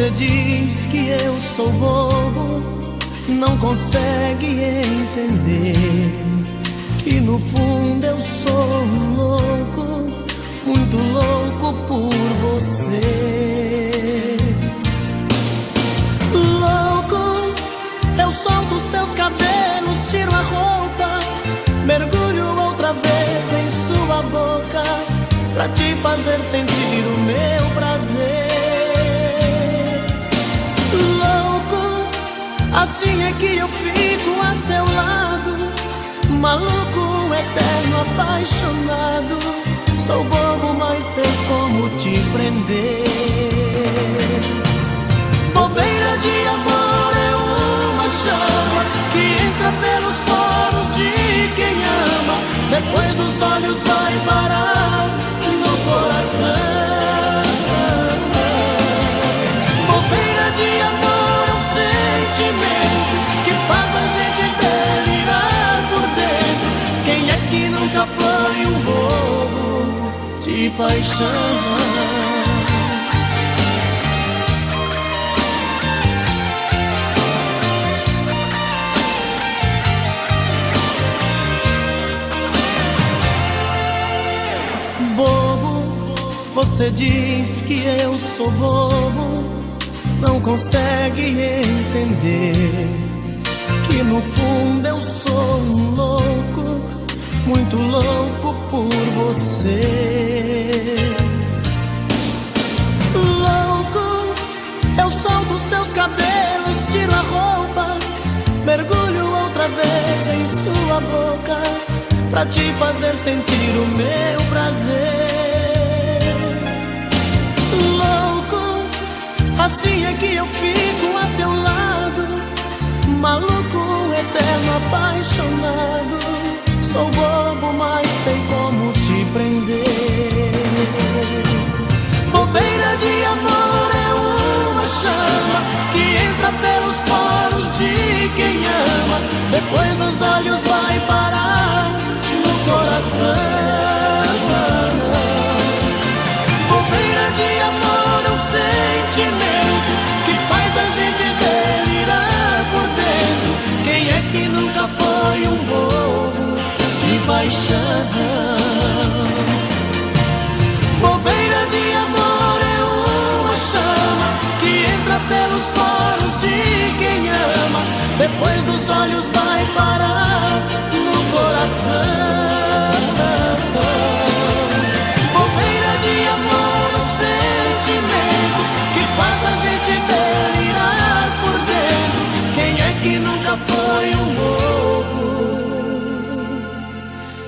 Você diz que eu sou bobo, não consegue entender que no fundo eu sou um louco, muito louco por você. Louco, eu solto seus cabelos, tiro a roupa, mergulho outra vez em sua boca, pra te fazer sentir o meu prazer. Louco, assim é que eu fico a seu lado, maluco, eterno, apaixonado. Sou bobo, mas sei como te prender. Bobeira de amor é uma chama que entra pelos poros de quem ama, depois dos olhos vai parar no coração. Bobeira de amor é um sentimento que faz a gente delirar por dentro. Quem é que nunca foi um bobo de paixão? Você diz que eu sou bobo, não consegue entender que no fundo eu sou um louco, muito louco por você. Louco, eu solto seus cabelos, tiro a roupa, mergulho outra vez em sua boca, pra te fazer sentir o meu prazer. Louco, assim é que eu fico a seu lado, maluco, eterno, apaixonado. Sou bobo, mas sei como te prender. Bobeira de amor é uma chama que entra pelos poros de quem ama, depois dos olhos vai parar no coração. Bobeira de amor é um sentimento que faz a gente delirar por dentro. Quem é que nunca foi um bobo de paixão? Bobeira de amor é uma chama que entra pelos poros de quem ama, depois dos olhos vai parar no coração. Bobeira de amor, um sentimento que faz a gente delirar por dentro. Quem é que nunca foi um bobo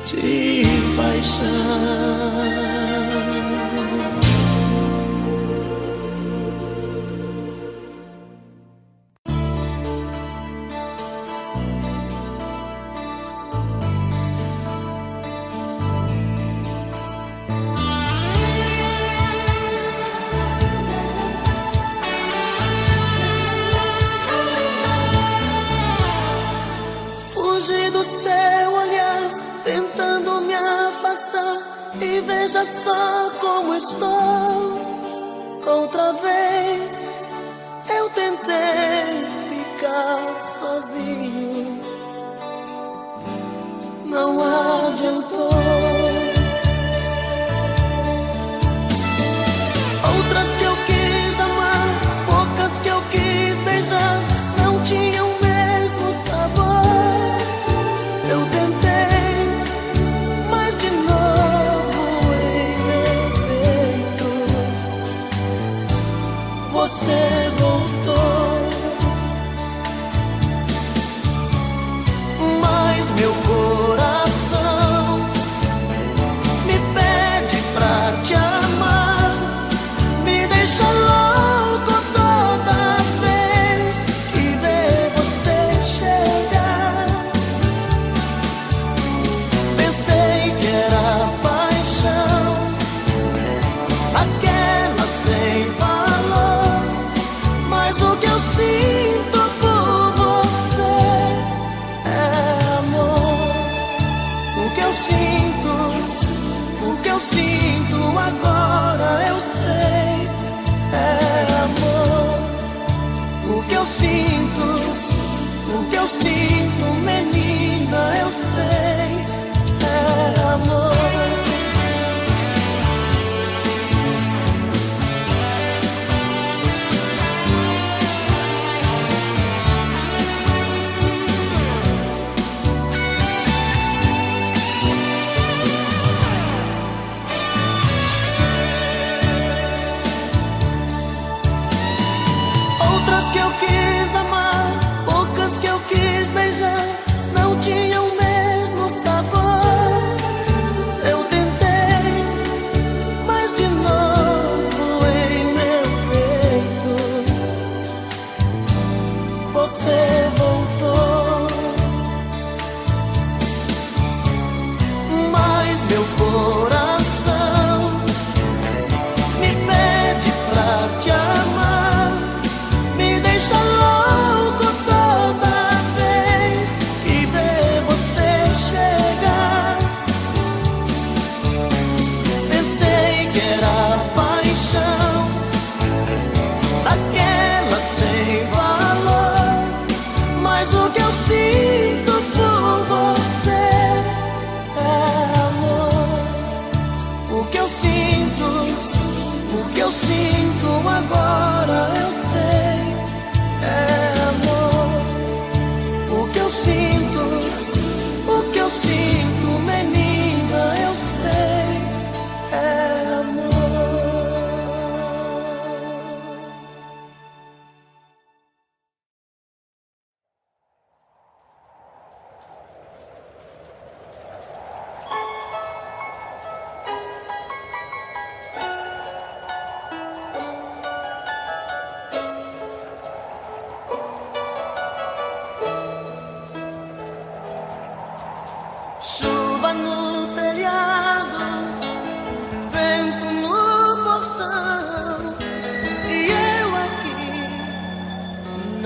de paixão? Fugi do seu olhar, tentando me afastar, e veja só como estou. Outra vez eu tentei ficar sozinho, não adiantou. Outras que eu quis amar, poucas que eu quis beijar, não tinham o mesmo sabor. Eu tentei, mas de novo em meu peito você voltou. Mas meu coração me pede pra te amar, me deixa louco toda vez que vê você chegar. Pensei que era paixão, aquela sem valor,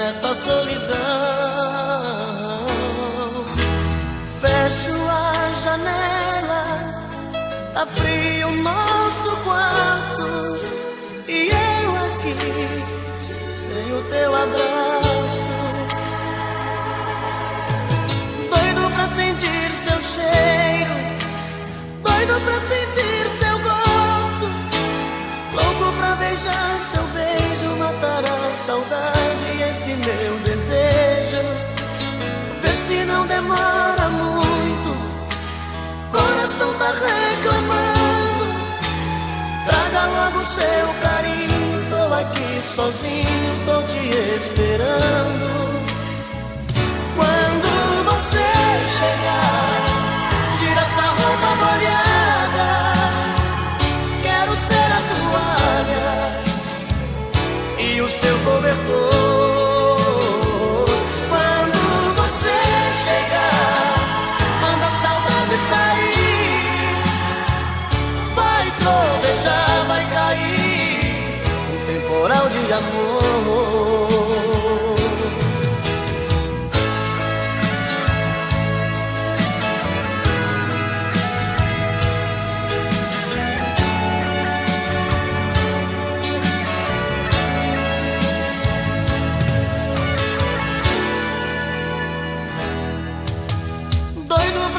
nesta solidão. Fecho a janela, tá frio o nosso quarto, e eu aqui sem o teu abraço. Doido pra sentir seu cheiro, doido pra sentir seu gosto, louco pra beijar seu beijo, matar a saudade e esse meu desejo. Vê se não demora muito, coração tá reclamando. Traga logo seu carinho, tô aqui sozinho, tô te esperando. Quando você chegar, tira essa roupa molhada, quero ser a toalha e o seu cobertor. Quando você chegar, manda a saudade sair, vai trovejar, vai cair um temporal de amor.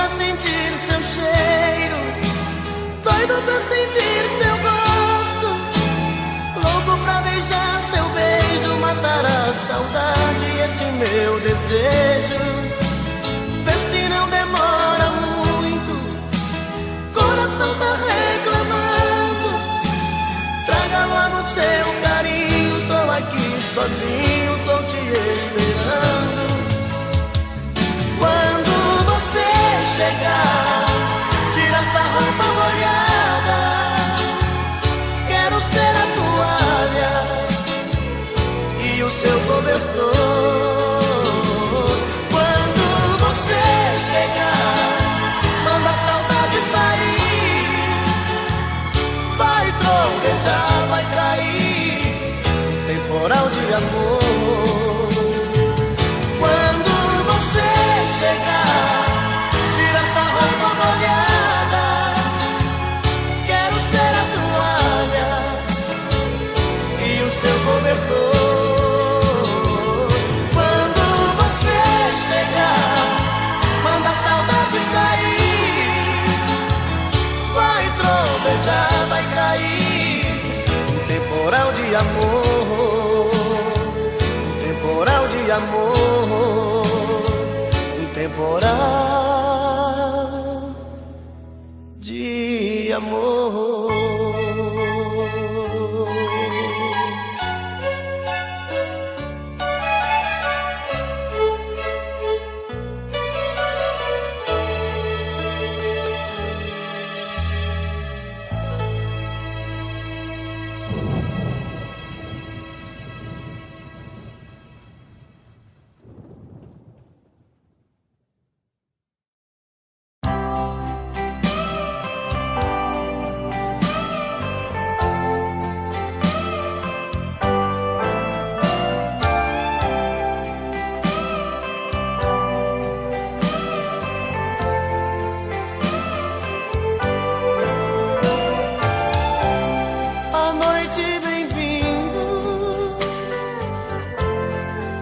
Sentir seu cheiro, doido pra sentir seu gosto, louco pra beijar seu beijo, matar a saudade e esse meu desejo. Vê se não demora muito, coração tá reclamando. Traga logo seu carinho, tô aqui sozinho, tô te esperando. Quando você chegar, tira essa roupa molhada, quero ser a toalha e o seu cobertor. Quando você chegar, manda a saudade sair, vai trovejar, vai cair um temporal de amor. Quando você chegar, tira essa roupa molhada, quero ser a toalha e o seu cobertor. Quando você chegar, manda a saudade sair, vai trovejar, vai cair um temporal de amor, um temporal de amor, um temporal de amor.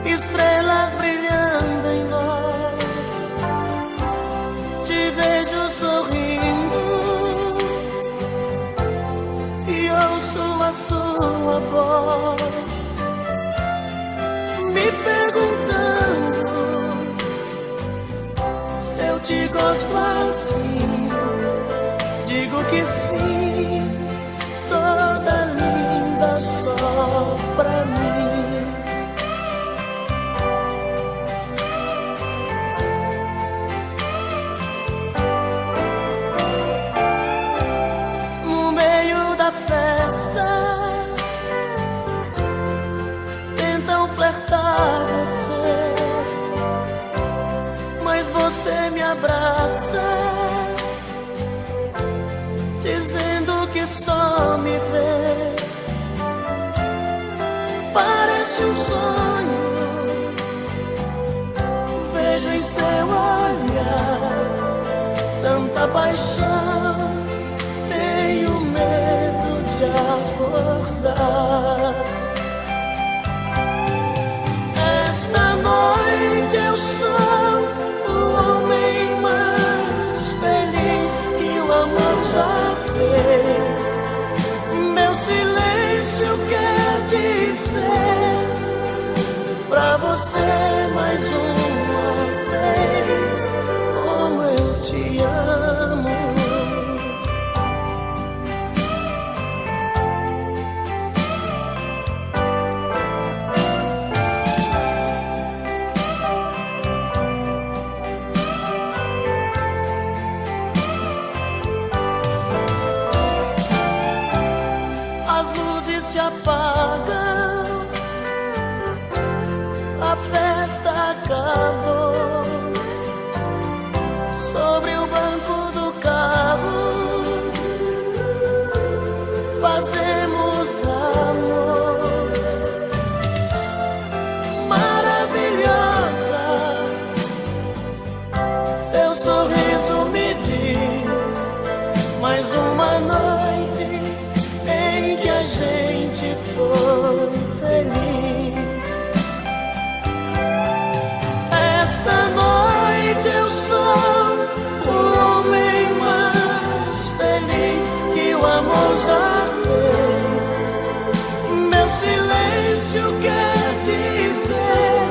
Estrelas brilhando em nós, te vejo sorrindo e ouço a sua voz me perguntando se eu te gosto assim. Digo que sim, toda linda só pra mim. Tentam flertar você, mas você me abraça, dizendo que só me vê. Parece um sonho em seu olhar tanta paixão, tenho medo de acordar. Esta noite eu sou o homem mais feliz que o amor já fez. Meu silêncio quer dizer pra você mais uma vez como eu te amo. As luzes se apagam, a festa acabou. Sobre o banco do carro fazemos amor. Maravilhosa, seu sorriso me diz mais uma noite em que a gente foi feliz. Esta noite eu sou o homem mais feliz que o amor já fez. Meu silêncio quer dizer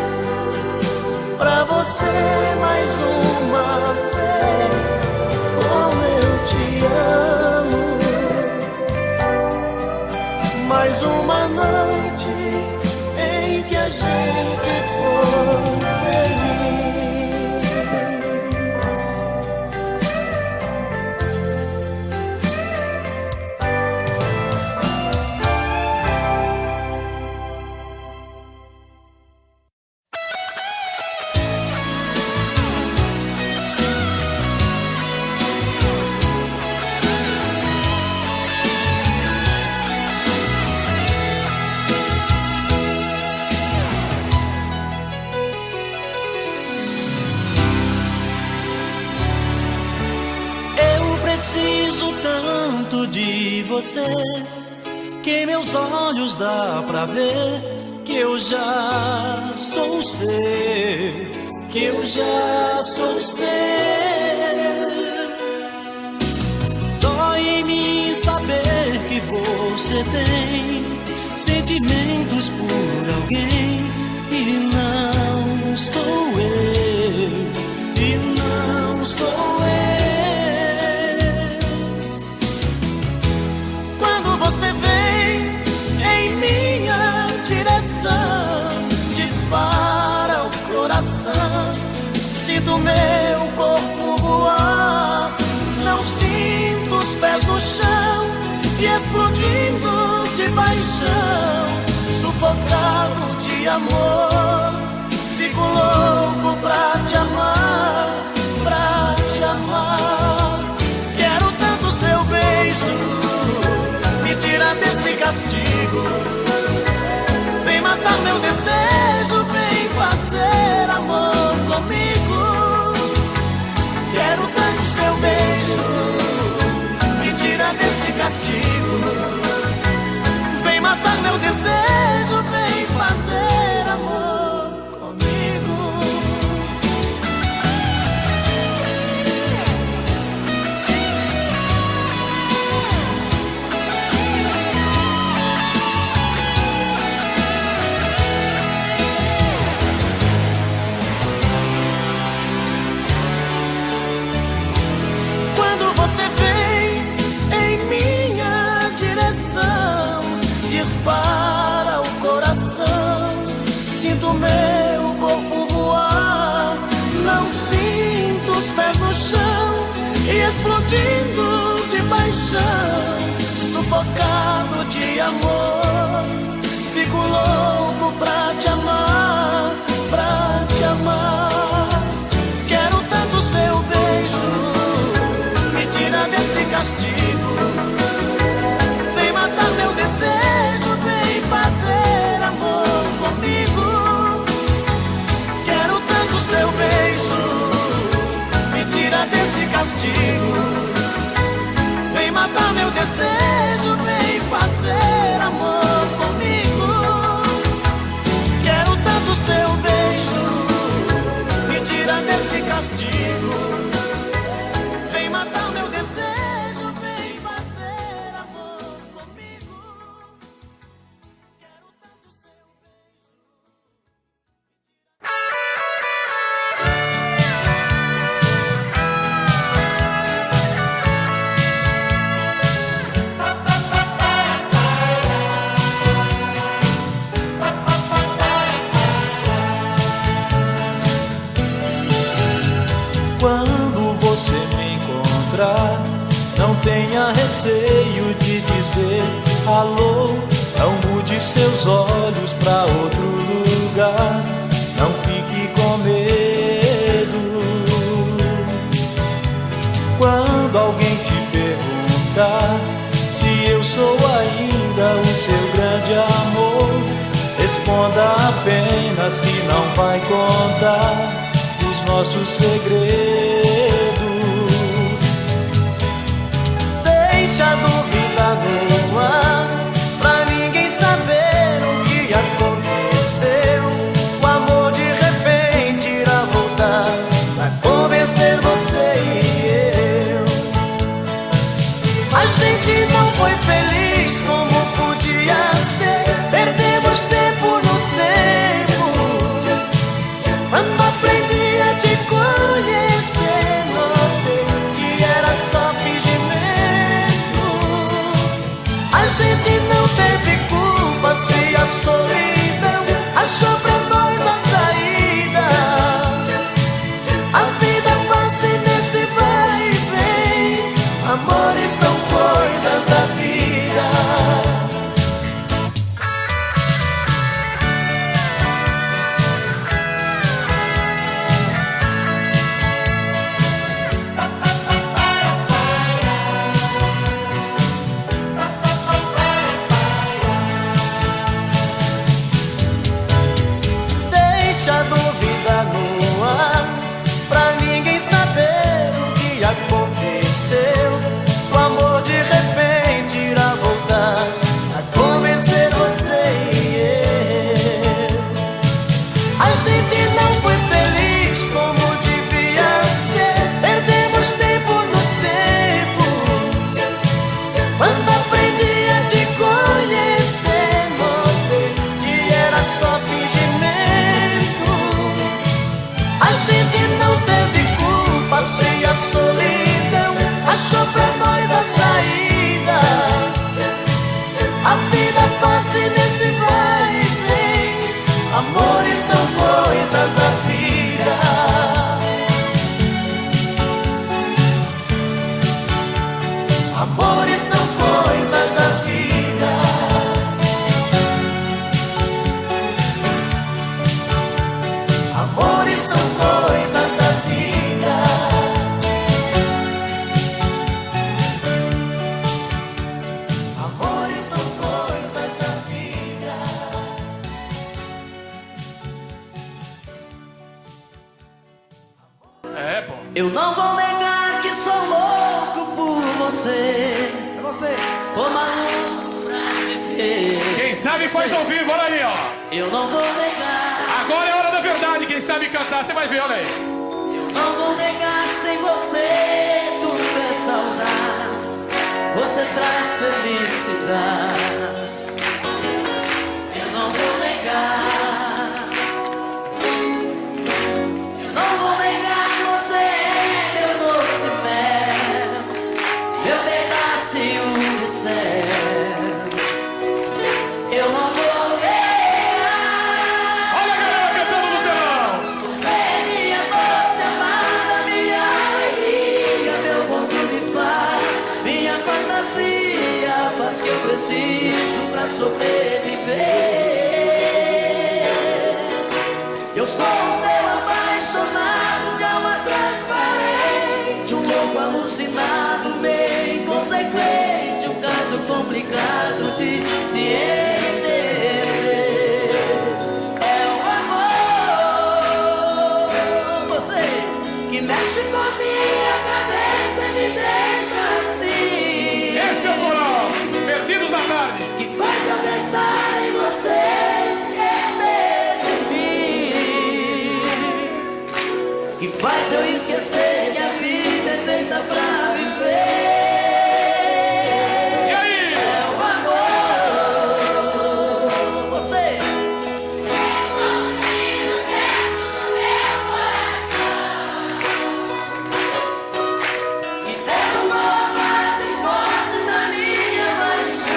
pra você mais uma vez como eu te amo. Mais uma noite em que a gente foi feliz. Preciso tanto de você que em meus olhos dá pra ver que eu já sou seu, que eu já sou seu. Dói em mim saber que você tem sentimentos por alguém e não sou eu, e não sou eu. Dispara o coração, sinto meu corpo voar, não sinto os pés no chão e explodindo de paixão, sufocado de amor, fico louco pra te amar, pra te amar. Quero tanto seu beijo, me tira desse castigo. Vem matar meu desejo, vem fazer amor comigo. Quero tanto seu beijo, me tira desse castigo. Vem matar meu desejo, vem fazer amor comigo. seus olhos pra outro lugar. Não fique com medo. Quando alguém te perguntar se eu sou ainda o seu grande amor, responda apenas que não vai contar os nossos segredos. Deixa a dúvida no ar, pra ninguém saber o que aconteceu. O amor de repente irá voltar pra convencer você e eu. A gente não foi feliz como podia ser. Perdemos tempo no tempo. Quando aprendi a te conhecer, notei que era só fingimento. A gente não teve culpa se a solidão achou pra nós a saída. A vida passa nesse vai e vem. Amores são coisas da vida. Deixa a dúvida no ar, pra ninguém saber o que aconteceu. O amor de repente irá voltar a convencer você e eu. A gente não foi feliz como devia ser. Perdemos tempo no tempo. Quando aprendi a te conhecer, notei que era só fingimento. A gente não teve culpa se a solidão achou pra nós a saída. A vida passa nesse vai e vem. Amores são coisas da vida. Amores são coisas da vida. Amores são coisas da vida. Amores são coisas da vida. É, pô. Eu não vou negar que sou louco por você. É você. Tô maluco pra te ver. Quem sabe faz ao vivo, olha aí, ó. Eu não vou negar. Agora é a hora da verdade. Quem sabe cantar, você vai ver, olha aí. Eu não vou negar, sem você tudo é saudade. Você traz felicidade. Eu não vou negar. Eu não vou negar que você é meu doce mel, meu pedacinho de céu. Eu não vou negar. Olha a galera cantando no telão. Você é minha doce amada, minha alegria, meu conto de fada, minha fantasia, a paz que eu preciso pra sobreviver. Eu sou o seu apaixonado de alma transparente, um louco alucinado, meio inconsequente, um caso complicado de se entender. É o amor, você que mexe com a minha cabeça e me deixa assim. Esse é o coral. Perdidos na tarde. Que faz eu pensar em você, esquecer de mim. Que faz eu esquecer que a vida é feita pra viver. E aí? É o amor, você. E tem um amor mais forte na minha paixão.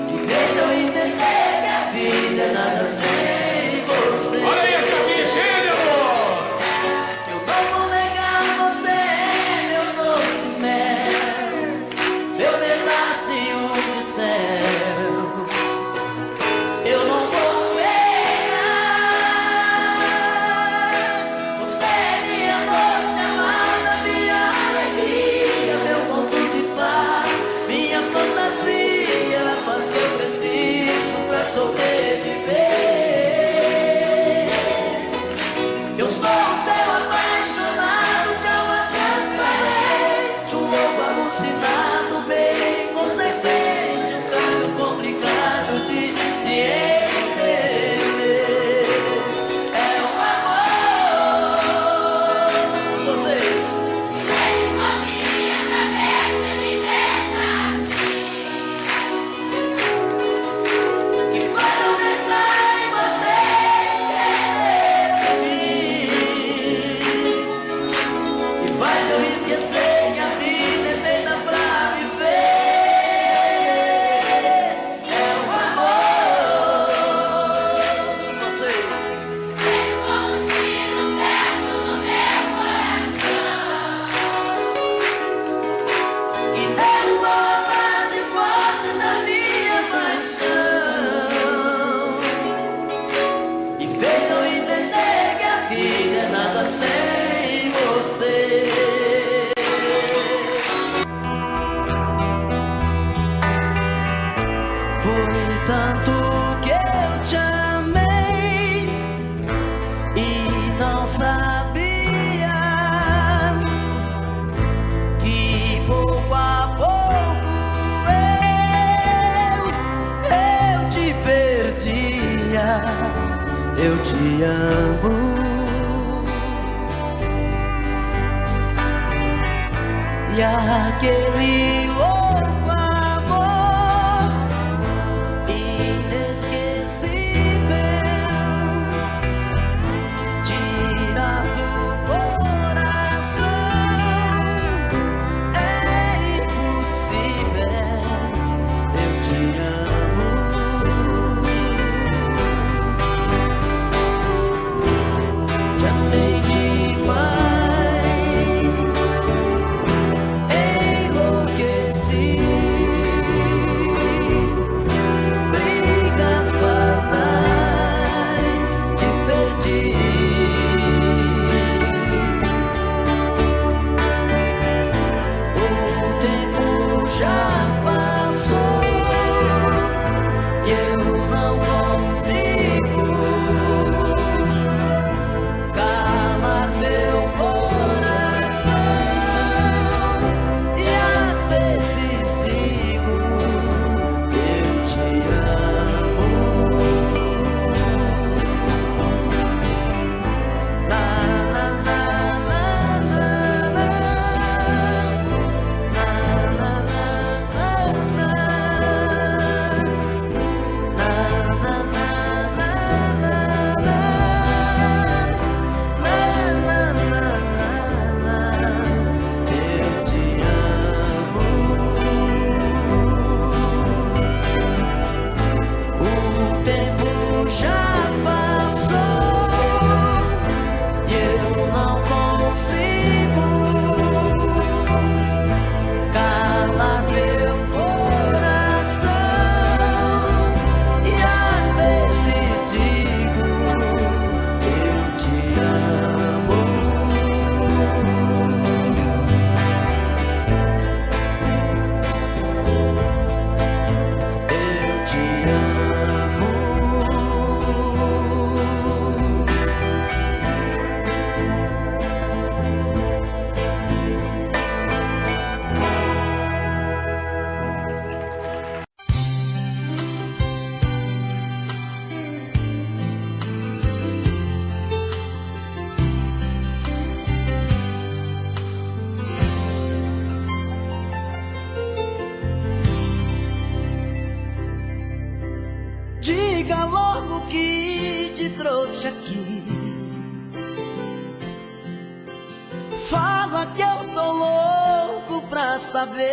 E fez eu entender que a vida é nada sem você. Olha aí, Escatinha, chega. Foi tanto que eu te amei e não sabia que pouco a pouco eu te perdia. Eu te amo e aquele louco amor inesquecível tirar do coração é impossível. Eu te amo, te amei demais. Diga logo que te trouxe aqui. Fala que eu tô louco pra saber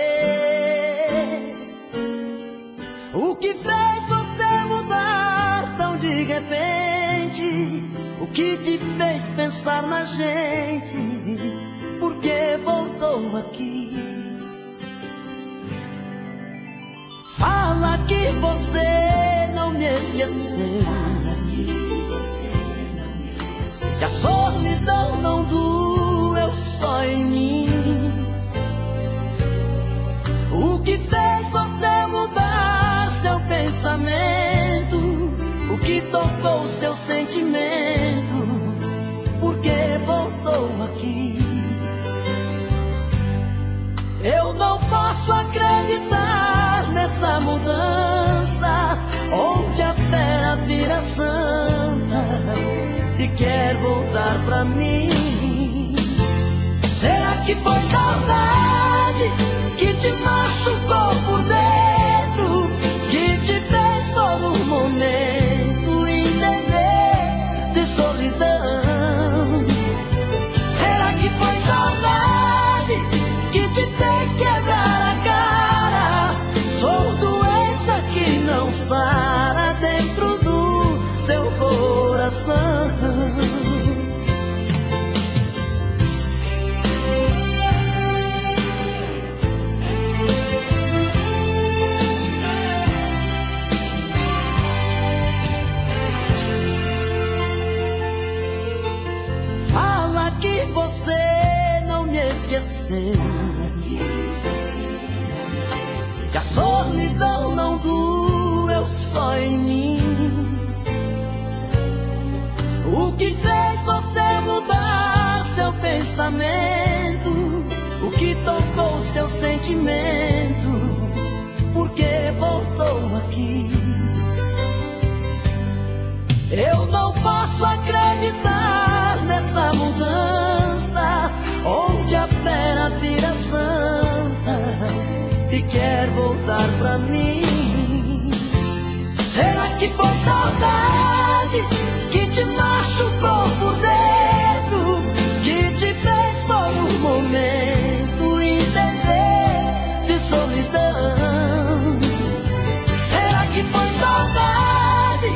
o que fez você mudar tão de repente. O que te fez pensar na gente? Por que voltou aqui? Fala que você não me esqueceu, que a solidão não doeu só em mim. O que fez você mudar seu pensamento? O que tocou seu sentimento? Por que voltou aqui? Eu não posso acreditar nessa mudança, onde a fera vira santa e quer voltar pra mim. Será que foi saudade que te machucou por dentro, que te fez por um momento entender de solidão? Será que foi saudade que te fez quebrar a cara? Sou doença que não sara dentro do seu coração. Fala que você não me esqueceu, que a solidão não doeu lamento, o que tocou seu sentimento, porque voltou aqui. Eu não posso acreditar nessa mudança, onde a fera vira santa e quer voltar pra mim. Será que foi saudade que te machucou por dentro, que te fez por um momento entender de solidão? Será que foi saudade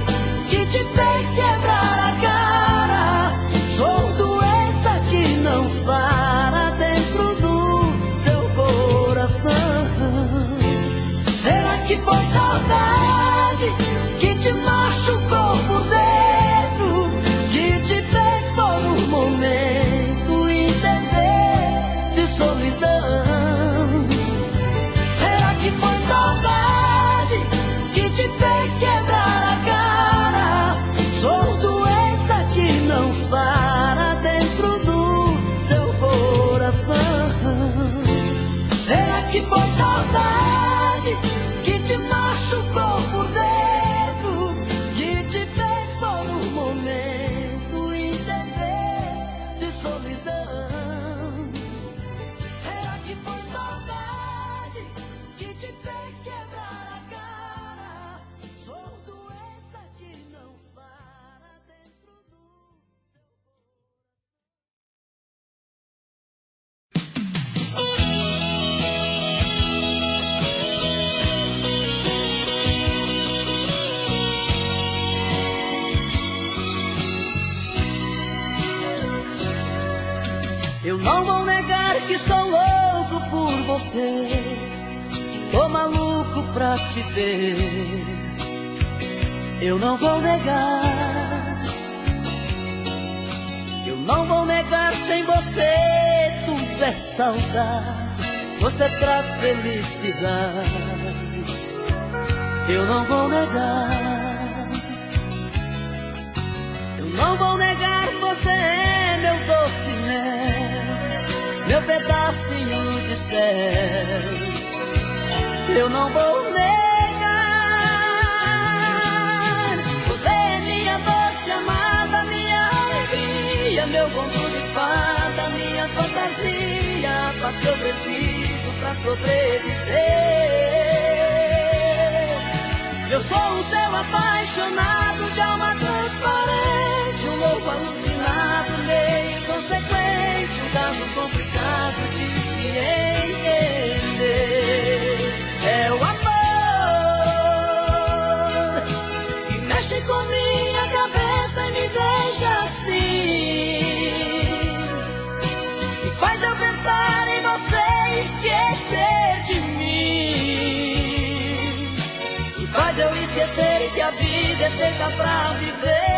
que te fez quebrar a cara? Sou doença que não sara dentro do seu coração. Será que foi saudade que te machucou por dentro, que te fez por um momento entender de solidão? Será que foi saudade que te fez quebrar a cara? Sou doença que não sara dentro do seu coração. Será que foi saudade que te machucou por dentro, que te fez por um momento entender de solidão? Será que foi saudade que te fez quebrar a cara? Sou doença que não sara dentro do Eu não vou negar que sou louco por você, tô maluco pra te ver. Eu não vou negar, eu não vou negar, sem você tudo é saudade, você traz felicidade. Eu não vou negar, eu não vou negar, você é meu doce mel, meu pedacinho de céu. Eu não vou negar, você é minha doce amada, minha alegria, meu conto de fada, minha fantasia, a paz que eu preciso pra sobreviver. Eu sou um céu apaixonado de alma transparente, um louco alucinado, meio inconsequente, um caso complicado de se entender. É o amor que mexe com minha cabeça e me deixa assim, e faz eu pensar em você e esquecer de mim, e faz eu esquecer que a vida é feita pra viver.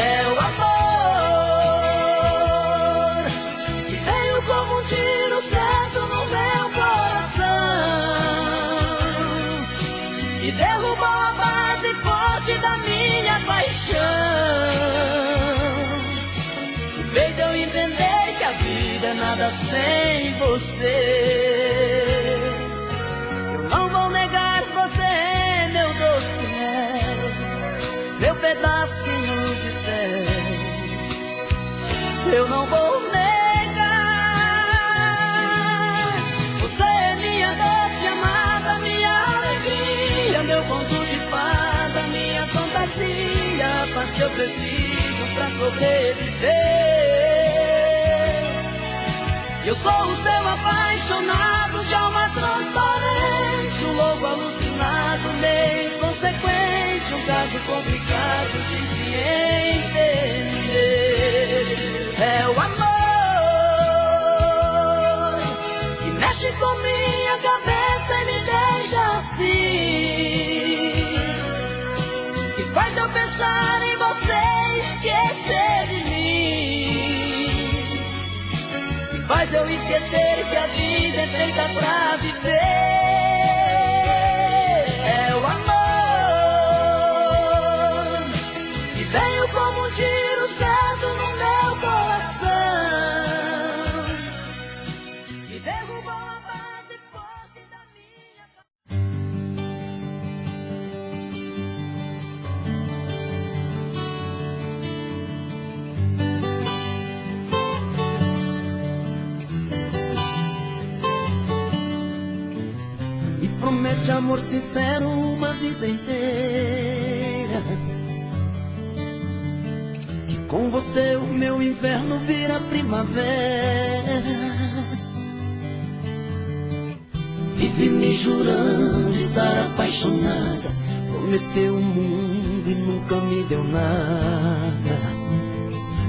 É o amor que veio como um tiro certo no meu coração, e derrubou a base forte da minha paixão, e fez eu entender que a vida é nada sem você. Eu não vou negar, você é meu doce mel, meu pedacinho de céu. Eu não vou negar, você é minha doce amada, minha alegria, meu conto de fada, minha fantasia, a paz que eu preciso pra sobreviver. Eu sou o céu apaixonado de alma transparente, um louco alucinado, meio inconsequente, um caso complicado de se entender. É o amor que mexe com minha cabeça e me deixa assim, que faz eu pensar em você e esquecer de mim, que faz eu esquecer que a vida é feita pra viver. É o amor que veio como um tiro certo no meu coração, promete amor sincero uma vida inteira, que com você o meu inverno vira primavera. Vive me jurando estar apaixonada, prometeu o mundo e nunca me deu nada.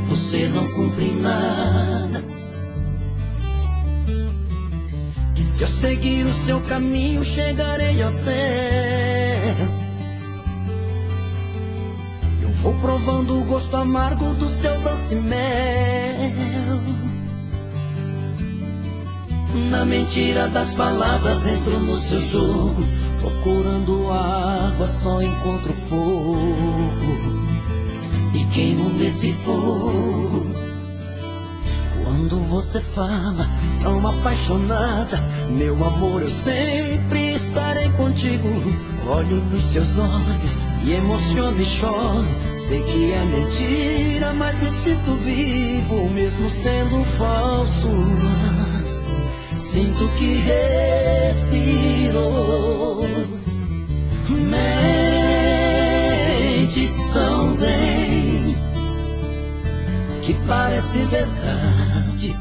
Você não cumpre nada. Que se eu seguir o seu caminho chegarei ao céu. Eu vou provando o gosto amargo do seu doce mel. Na mentira das palavras entro no seu jogo, procurando água só encontro fogo, e queimo nesse fogo. Quando você fala tão apaixonada, meu amor, eu sempre estarei contigo. Olho nos seus olhos e emociono e choro. Sei que é mentira, mas me sinto vivo, mesmo sendo falso. Sinto que respiro. Mentes tão bem, que parece verdade.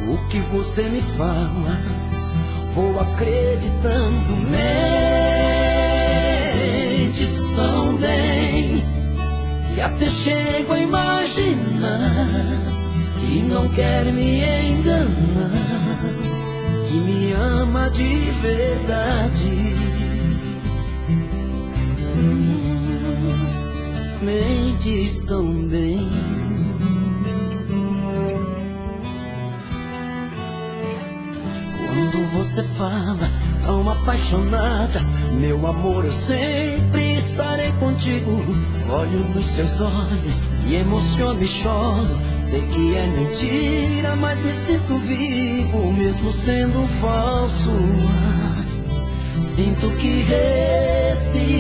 O que você me fala, vou acreditando. Mentes tão bem, que até chego a imaginar que não quer me enganar, que me ama de verdade. Mentes tão bem. Quando você fala tão apaixonada, meu amor, eu sempre estarei contigo. Olho nos seus olhos e emociono e choro. Sei que é mentira, mas me sinto vivo, mesmo sendo falso. Sinto que respiro.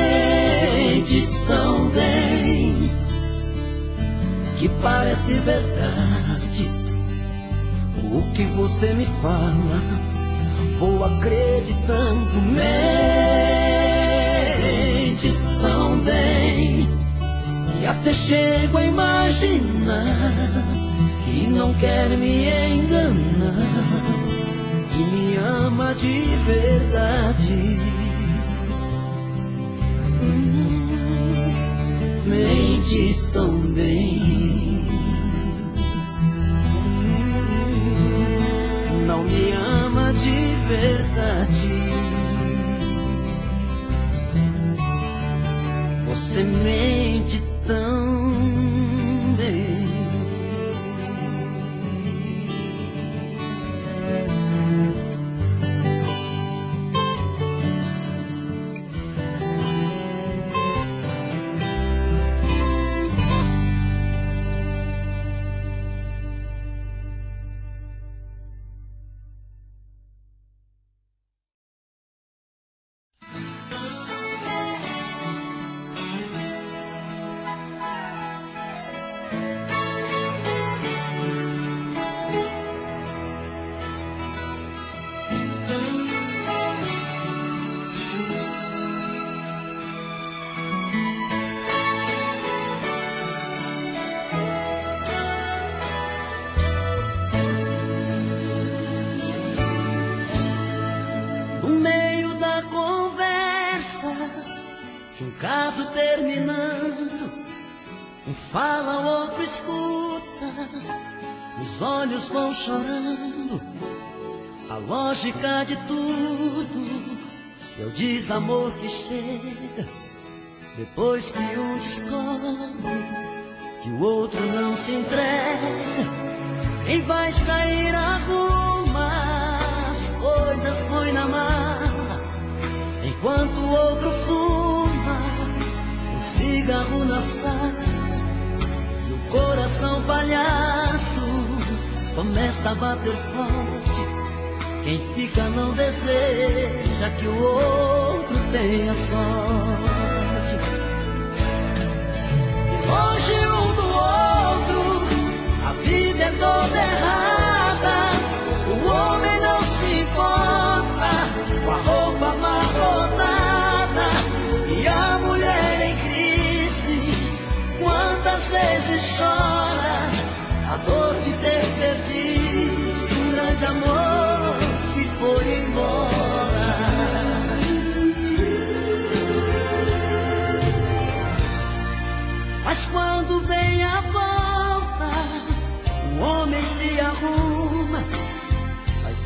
Mentes tão bem, que parece verdade. O que você me fala, vou acreditando. Mentes tão bem, que até chego a imaginar que não quer me enganar, que me ama de verdade. Mentes tão bem, não me ama de verdade. Você mente tão bem. De um caso terminando, um fala, o outro escuta, os olhos vão chorando. A lógica de tudo é o desamor que chega depois que um descobre que o outro não se entrega. Quem vai sair arruma as coisas, põe na mala, enquanto o outro fuma um cigarro na sala. E o coração palhaço começa a bater forte. Quem fica não deseja que o outro tenha sorte. E longe um do outro, a vida é toda errada.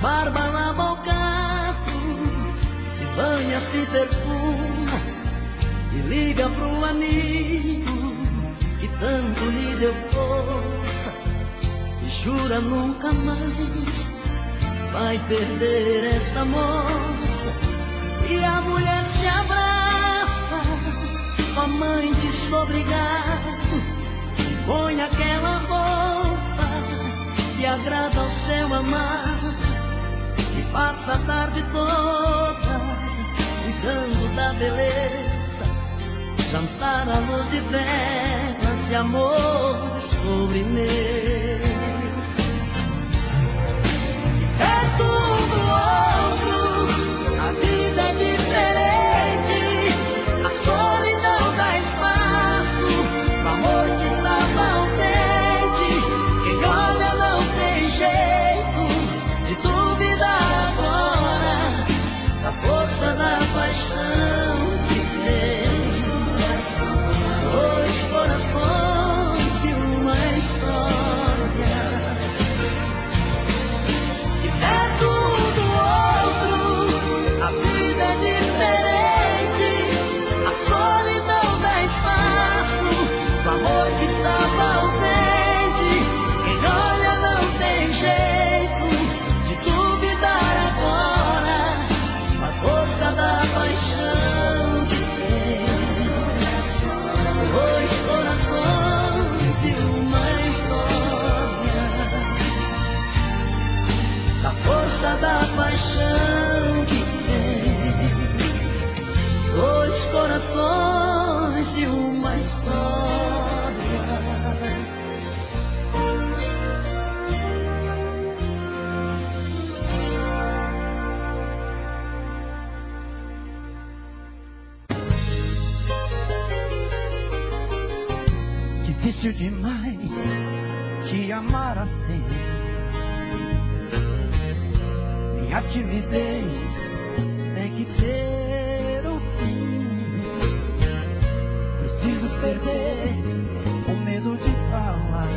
barba, lava o carro, se banha, se perfuma e liga pro amigo que tanto lhe deu força e jura nunca mais vai perder essa moça. E a mulher se abraça com a mãe desobrigada, põe aquela roupa que agrada ao seu amado e passa a tarde toda cuidando da beleza, jantar à luz de velas e amor de sobremesa. É tudo outro, a vida é diferente, a solidão dá espaço pro amor que estava ausente. Quem olha não tem jeito de duvidar agora da força da paixão que fez dois corações e uma história. É tudo outro, a vida é diferente, a solidão dá espaço pro amor que estava ausente. Quem olha não tem jeito de duvidar agora a força da paixão que fez dois corações e uma história. A força da paixão que tem dois corações e uma história. Difícil demais te amar assim. Minha timidez tem que ter um fim. Preciso perder o medo de falar,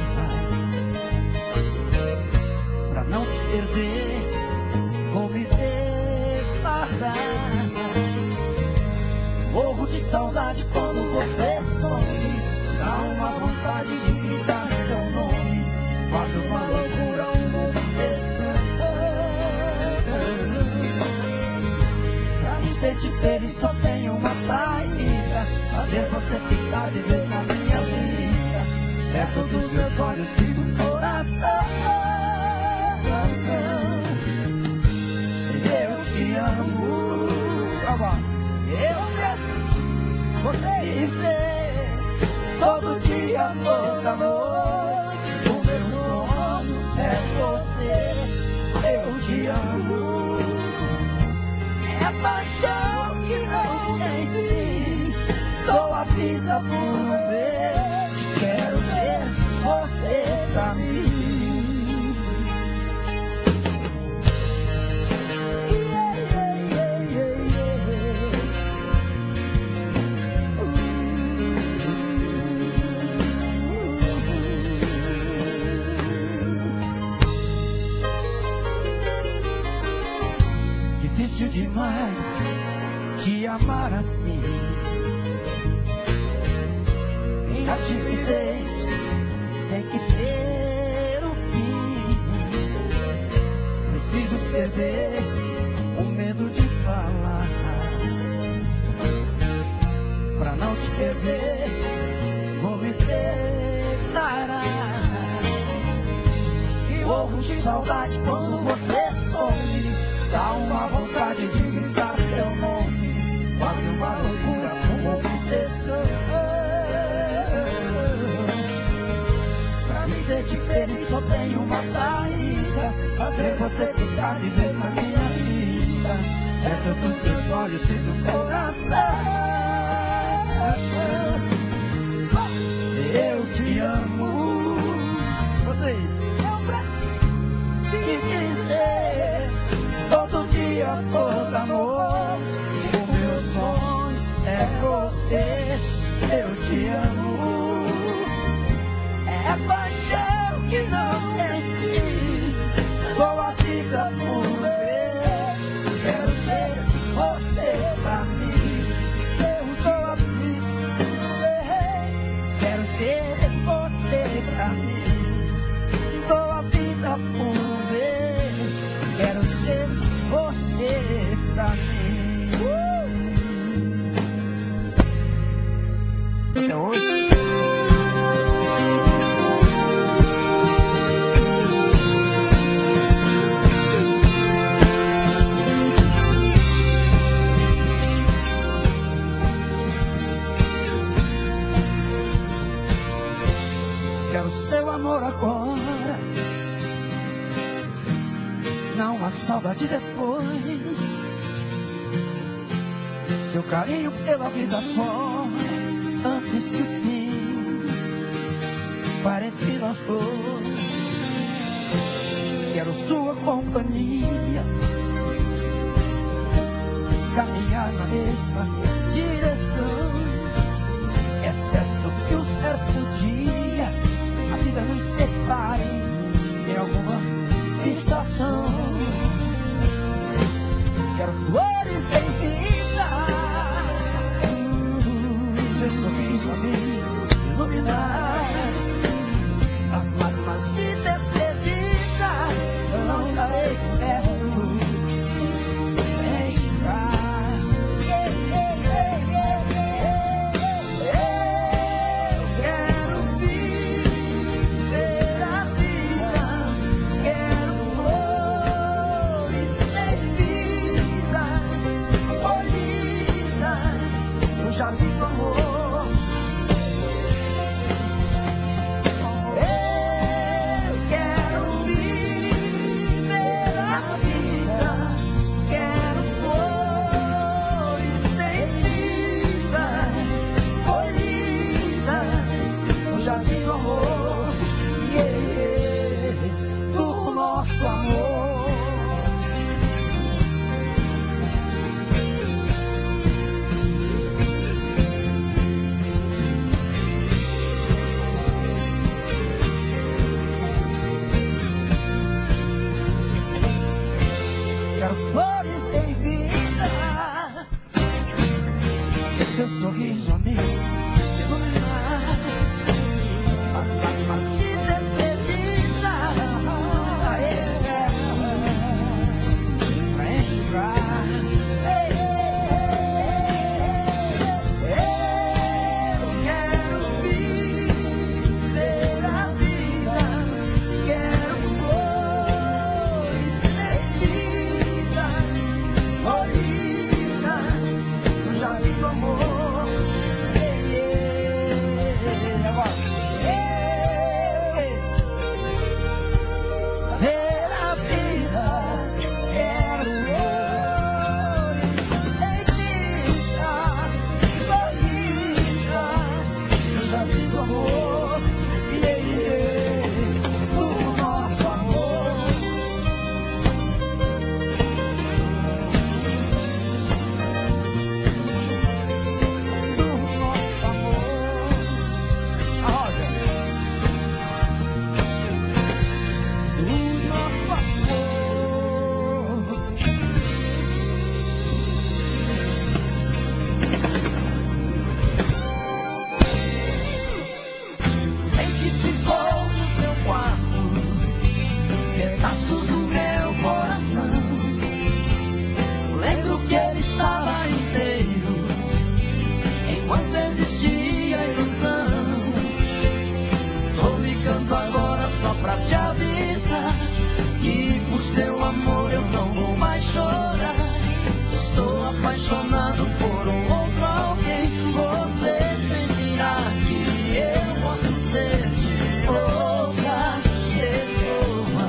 pra não te perder, vou me declarar. Morro de saudade quando você some, dá uma vontade de gritar seu nome, faz uma loucura, uma obsessão. Pra me sentir feliz só tem uma saída, fazer você ficar de vez na minha vida, perto dos meus olhos e do coração. Eu te amo, eu quero você viver todo dia, toda noite. O meu sonho é você. Eu te amo. É paixão que não tem fim. Dou a vida por um beijo. Quero ver você pra mim. Difícil demais te amar assim. Minha timidez tem que ter um fim. Preciso perder o medo de falar, pra não te perder, vou me declarar. Morro de saudade quando você some, dá uma vontade de gritar seu nome, faz uma loucura, uma obsessão. Pra me sentir feliz só tem uma saída, fazer você ficar de vez na minha vida, perto dos seus olhos e do coração. Eu te amo. Vocês não pra te dizer todo dia, toda noite, o meu sonho é você. Eu te amo. É paixão que não tem fim. Dou a vida por a saudade depois. Seu carinho pela vida fora, antes que o fim pare entre nós dois. Quero sua companhia, caminhar na mesma direção. É certo que o certo dia a vida nos separe em alguma estação. Quero flores em vida, seu sorriso a me iluminar. As lágrimas de despedida eu não estarei perto enxugar. Já vi o amor. Eu quero viver a vida, quero flores sem vida, colhidas. Eu já vi o amor, do nosso amor. Flores em vida, seu sorriso a me iluminar. As lágrimas de despedida estarei pra enxugar. Eu quero viver a vida, quero flores sem vida, colhidas, eu já vi o amor. Agora, ver a vida, quero flores em vida, colhidas, eu já vi o amor, do nosso amor. Sempre ficou no seu quarto pedaços do meu coração. Lembro que ele estava inteiro enquanto existia a ilusão. Tô ligando agora só pra te avisar que por seu amor eu não vou mais chorar. Estou apaixonado por um outro alguém. Você sentirá que eu posso ser de outra pessoa.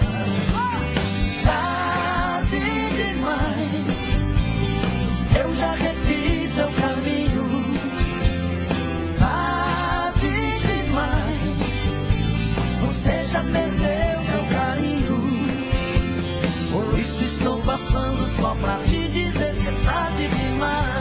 Tarde demais, eu já refiz seu caminho. Tarde demais, você já perdeu meu carinho. Por isso estou passando só pra te dizer que é tarde demais.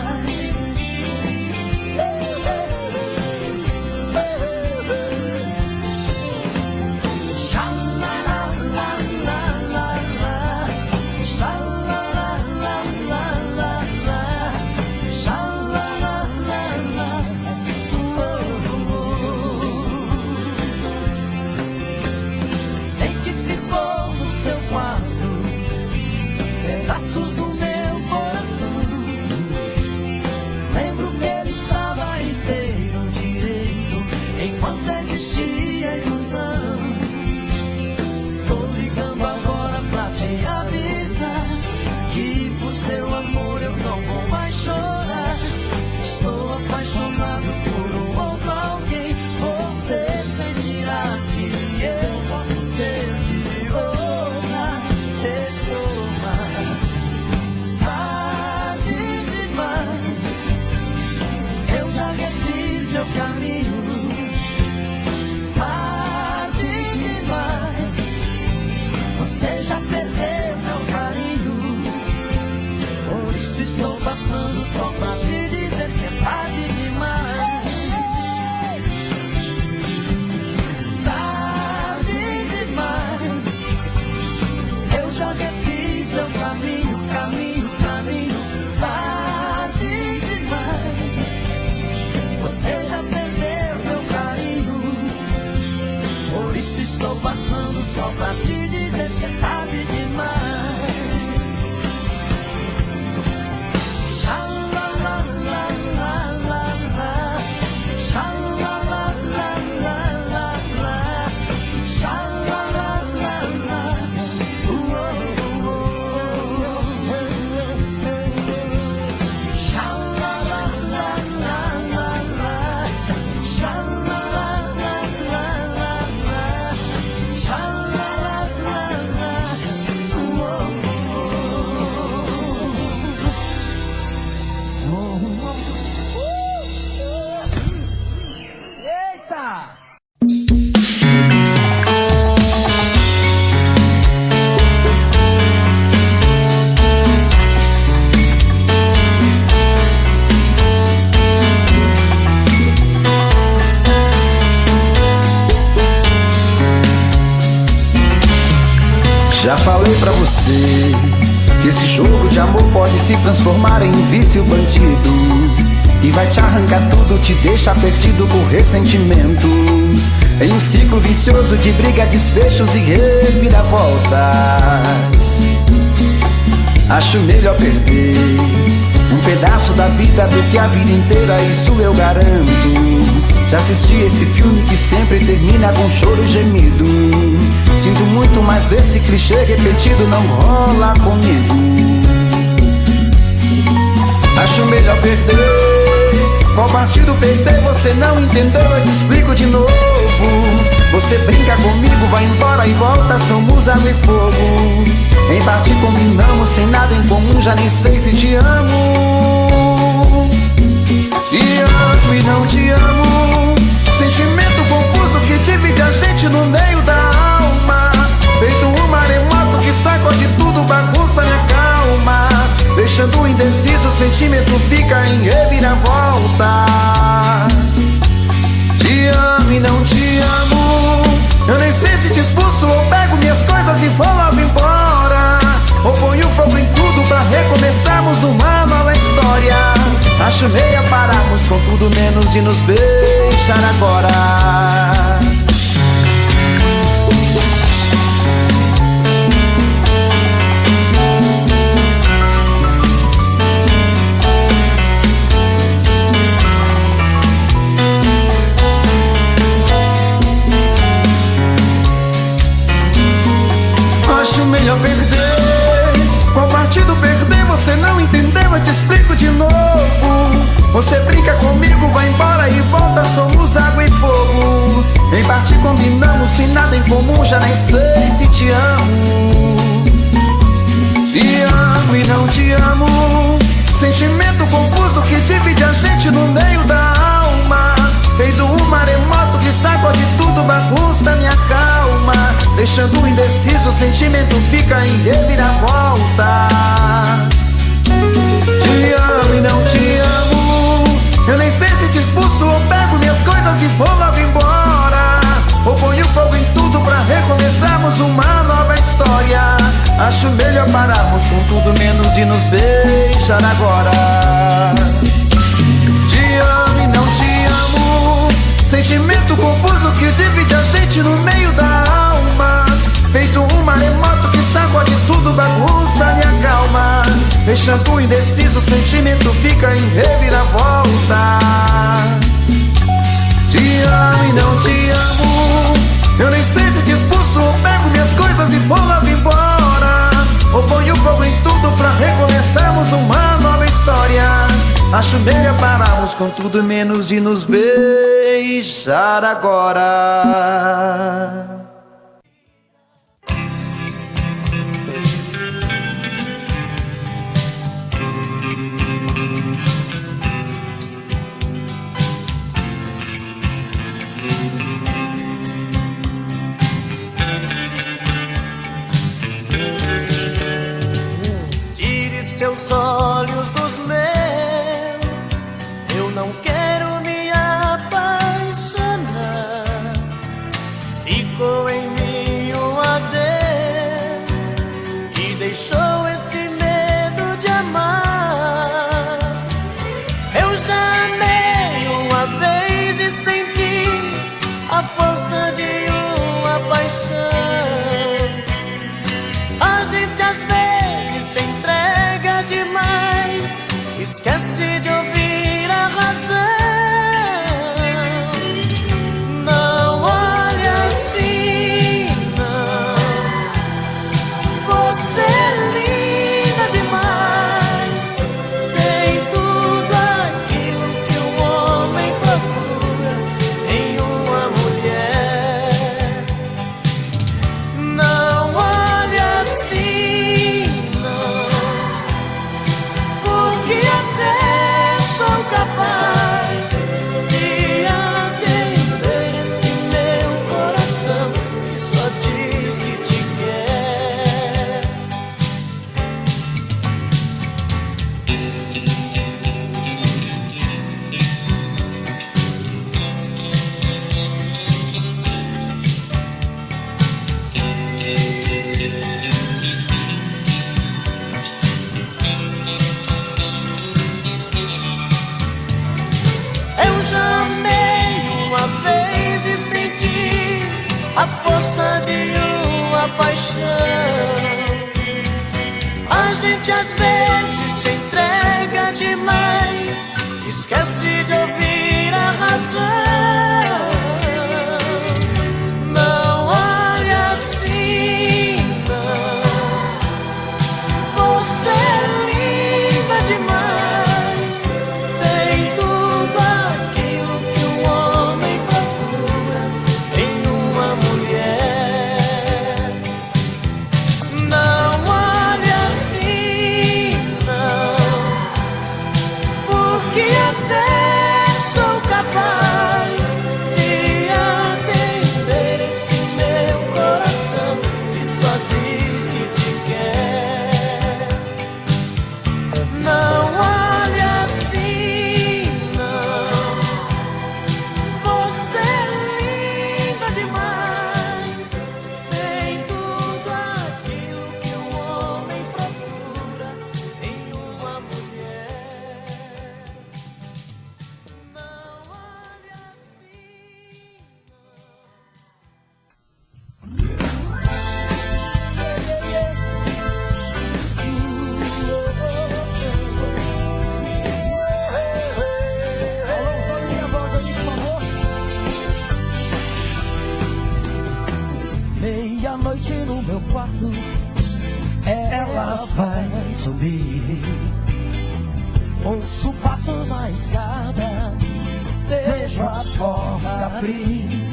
Sei que ficou no seu quarto pedaços do meu coração. Lembro que ele estava inteiro direito enquanto existia a ilusão. Tô ligando agora pra te avisar que por seu amor eu não vou mais chorar. Estou apaixonado por um outro alguém. Você sentirá que eu posso ser de outra pessoa. seu caminho, caminho, caminho, tarde demais. Você já perdeu meu carinho, por isso estou passando só pra te dizer que é tarde demais. Já falei pra você que esse jogo de amor pode se transformar em um vício bandido, que vai te arrancar tudo, te deixar perdido por ressentimentos, em um ciclo vicioso de briga, desfechos e reviravoltas. Acho melhor perder um pedaço da vida do que a vida inteira, isso eu garanto. Já assisti esse filme que sempre termina com choro e gemido. Sinto muito, mas esse clichê repetido não rola comigo. Acho melhor perder. Qual partido perder? Você não entendeu, eu te explico de novo. Você brinca comigo, vai embora e volta, somos água e fogo. Em parte combinamos, sem nada em comum, já nem sei se te amo. Te amo e não te amo, sentimento confuso que divide a gente no meio da alma. Feito um maremoto que sacode tudo, bagunça minha calma, deixando indeciso, o sentimento fica em reviravoltas. Te amo e não te amo, eu nem sei se te expulso ou pego minhas coisas e vou logo embora, ou ponho fogo em tudo pra recomeçarmos uma nova história. Acho meia pararmos com tudo menos de nos beijar agora. Acho melhor perder. Qual partido perder? Você não entendeu, eu te explico de novo. Você brinca comigo, vai embora e volta, somos água e fogo. Em parte combinamos, sem nada em comum, já nem sei se te amo. Te amo e não te amo, sentimento confuso que divide a gente no meio da alma. Feito um maremoto que sacode tudo, bagunça minha calma, deixando indeciso, o sentimento fica em reviravoltas. Te amo e não te amo, eu nem sei se te expulso ou pego minhas coisas e vou logo embora, ou ponho fogo em tudo pra recomeçarmos uma nova história. Acho melhor pararmos com tudo menos de nos beijar agora. Te amo e não te amo, sentimento confuso que divide a gente no meio da alma. Feito um maremoto que sacode tudo, bagunça minha calma, deixando indeciso, o sentimento fica em reviravoltas. Te amo e não te amo, eu nem sei se te expulso ou pego minhas coisas e vou logo embora, ou ponho fogo em tudo pra recomeçarmos uma nova história. Acho melhor pararmos com tudo menos de nos beijar agora. Tire seus olhos dos meus, eu não quero me apaixonar. Ficou em mim um adeus e deixou se entrega demais, esquece de ouvir a razão. Não olhe assim, não. Você é linda demais, tem tudo aquilo que um homem procura em uma mulher. Não olhe assim, não, porque até sou capaz de atender esse meu coração que só diz que te quer. Eu já amei uma vez e senti a força de uma paixão. A gente às vezes se entrega demais, esquece de ouvir a razão. Não olhe assim, não. Você é linda demais, tem tudo aquilo que um homem procura em uma mulher. Não olhe assim, não, porque até sou capaz de atender esse meu coração que só diz que te quer. Não olhe assim, não. Você é linda demais, tem tudo aquilo que um homem procura em uma mulher. Não olhe assim, meia-noite no meu quarto, ela vai subir. Ouço passos na escada, vejo a porta abrir.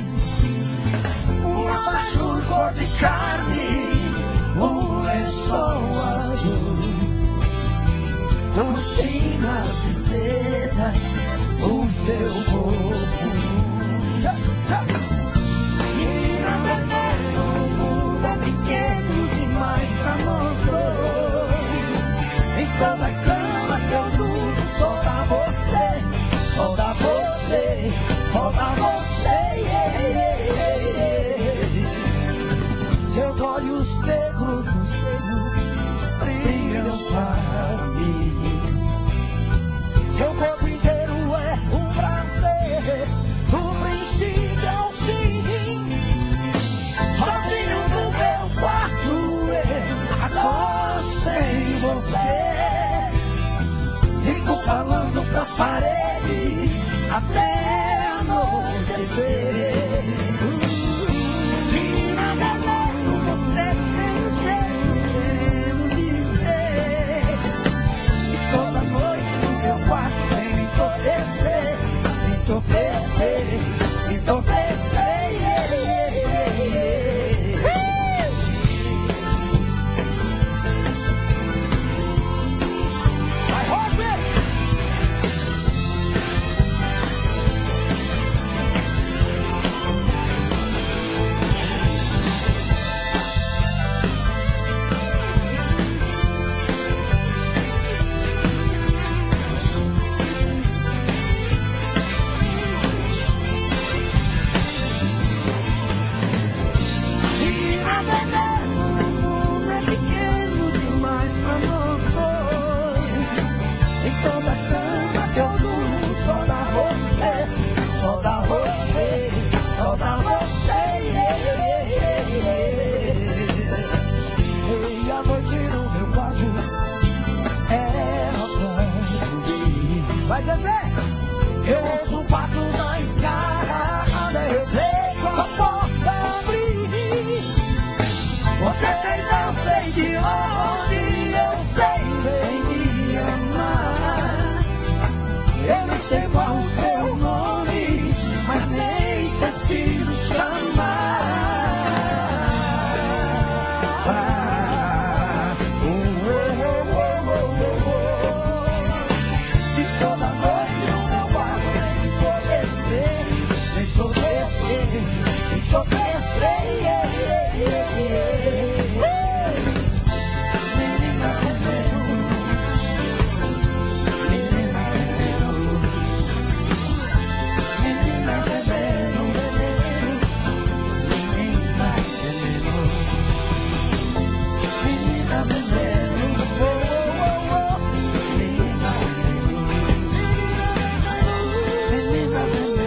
Um abaixo cor de carne, um lençol azul, cortinas de seda, o seu corpo. Menina, o mundo é pequeno demais pra nós dois. Em cada cama que eu durmo, só dá você, só dá você, só dá você. Seus olhos negros no espelho brilham para mim. Seu corpo inteiro é um prazer, do princípio ao fim. Sozinho no meu quarto, eu adoro sem você. Fico falando pras paredes até anoitecer. Menina, galera, você tem um jeito de ser. E toda noite no meu quarto vem me entorpecer, me entorpecer, me entorpecer. Vai, Roger! Eu ouço o passo da escada, eu vejo a porta abrir. Você tem não sei de onde, eu sei bem me amar. Eu não sei qual o seu nome, mas nem preciso chamar. E toda noite o meu quarto vem entorpecer, Menina veneno, menina veneno, menina veneno, menina veneno, menina veneno, menina veneno, menina veneno.